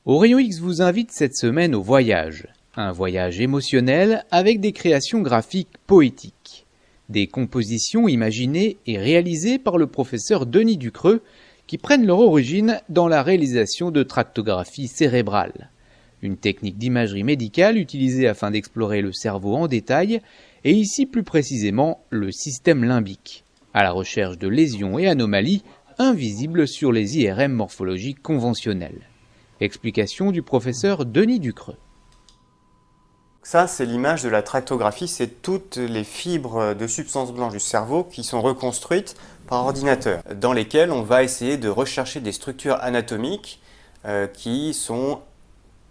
Orion X vous invite cette semaine au voyage. Un voyage émotionnel avec des créations graphiques poétiques. Des compositions imaginées et réalisées par le professeur Denis Ducreux qui prennent leur origine dans la réalisation de tractographie cérébrale. Une technique d'imagerie médicale utilisée afin d'explorer le cerveau en détail et ici plus précisément le système limbique, à la recherche de lésions et anomalies invisibles sur les IRM morphologiques conventionnels. Explication du professeur Denis Ducreux. Ça, c'est l'image de la tractographie, c'est toutes les fibres de substance blanche du cerveau qui sont reconstruites par ordinateur, dans lesquelles on va essayer de rechercher des structures anatomiques qui sont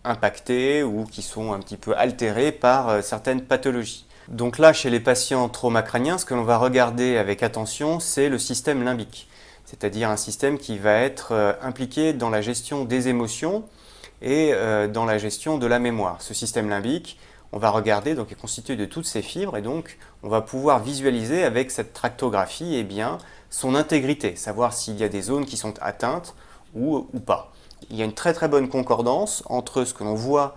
impactées ou qui sont un petit peu altérées par certaines pathologies. Donc là, chez les patients traumas-crâniens, ce que l'on va regarder avec attention, c'est le système limbique, c'est-à-dire un système qui va être impliqué dans la gestion des émotions et dans la gestion de la mémoire. Ce système limbique, on va regarder, donc, est constitué de toutes ces fibres et donc on va pouvoir visualiser avec cette tractographie son intégrité, savoir s'il y a des zones qui sont atteintes ou pas. Il y a une très très bonne concordance entre ce que l'on voit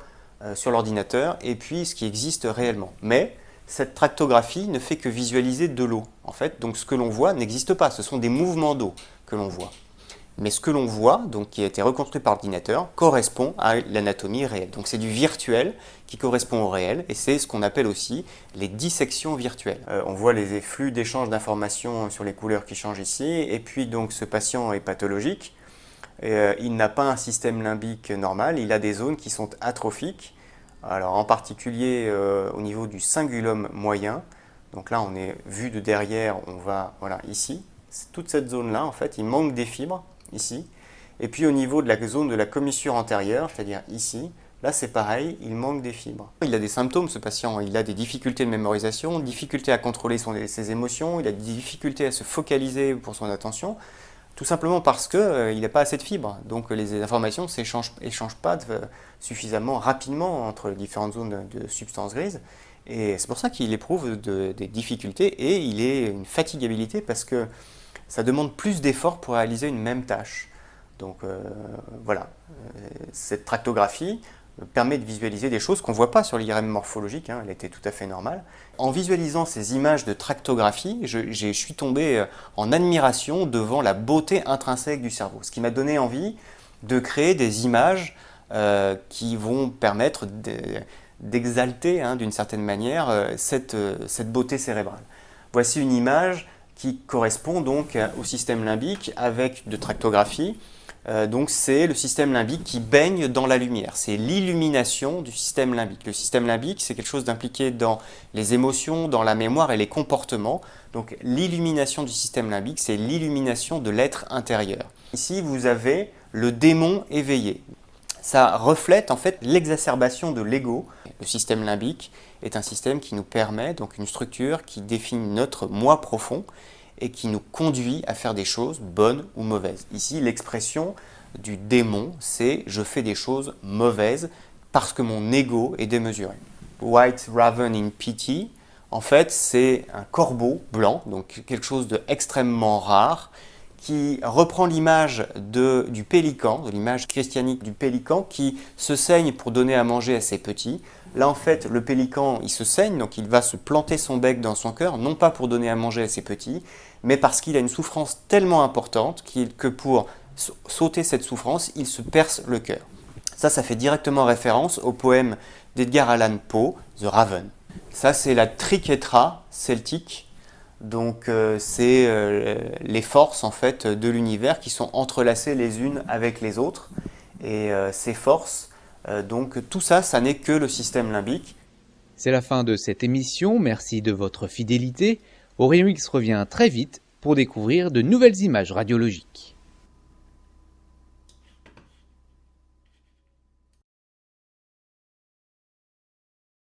sur l'ordinateur et puis ce qui existe réellement. Mais cette tractographie ne fait que visualiser de l'eau. En fait, donc ce que l'on voit n'existe pas, ce sont des mouvements d'eau que l'on voit. Mais ce que l'on voit, donc qui a été reconstruit par l'ordinateur, correspond à l'anatomie réelle. Donc c'est du virtuel qui correspond au réel, et c'est ce qu'on appelle aussi les dissections virtuelles. On voit les flux d'échange d'informations sur les couleurs qui changent ici, et puis donc ce patient est pathologique. Il n'a pas un système limbique normal, il a des zones qui sont atrophiques. Alors en particulier au niveau du cingulum moyen. Donc là on est vu de derrière, on va voilà ici. Toute cette zone-là, en fait, il manque des fibres, ici. Et puis au niveau de la zone de la commissure antérieure, c'est-à-dire ici, là c'est pareil, il manque des fibres. Il a des symptômes, ce patient, il a des difficultés de mémorisation, difficultés à contrôler ses émotions, il a des difficultés à se focaliser pour son attention, tout simplement parce qu'il n'a pas assez de fibres. Donc les informations ne s'échangent pas suffisamment rapidement entre les différentes zones de substances grises. Et c'est pour ça qu'il éprouve des difficultés et il a une fatigabilité parce que ça demande plus d'efforts pour réaliser une même tâche. Donc voilà, cette tractographie permet de visualiser des choses qu'on ne voit pas sur l'IRM morphologique, elle était tout à fait normale. En visualisant ces images de tractographie, je suis tombé en admiration devant la beauté intrinsèque du cerveau, ce qui m'a donné envie de créer des images qui vont permettre d'exalter d'une certaine manière cette beauté cérébrale. Voici une image qui correspond donc au système limbique avec de tractographie. Donc c'est le système limbique qui baigne dans la lumière, c'est l'illumination du système limbique. Le système limbique, c'est quelque chose d'impliqué dans les émotions, dans la mémoire et les comportements. Donc l'illumination du système limbique, c'est l'illumination de l'être intérieur. Ici, vous avez le démon éveillé. Ça reflète en fait l'exacerbation de l'ego. Le système limbique est un système qui nous permet, donc une structure qui définit notre moi profond et qui nous conduit à faire des choses bonnes ou mauvaises. Ici, l'expression du démon, c'est « je fais des choses mauvaises parce que mon ego est démesuré ». White Raven in Pity, en fait, c'est un corbeau blanc, donc quelque chose d'extrêmement rare, qui reprend l'image du pélican, de l'image christianique du pélican qui se saigne pour donner à manger à ses petits. Là, en fait, le pélican, il se saigne, donc il va se planter son bec dans son cœur, non pas pour donner à manger à ses petits, mais parce qu'il a une souffrance tellement importante que pour sauter cette souffrance, il se perce le cœur. Ça fait directement référence au poème d'Edgar Allan Poe, The Raven. Ça, c'est la triquetra celtique. Donc c'est les forces en fait de l'univers qui sont entrelacées les unes avec les autres et ces forces, donc tout ça, ça n'est que le système limbique. C'est la fin de cette émission, merci de votre fidélité. Orion X revient très vite pour découvrir de nouvelles images radiologiques.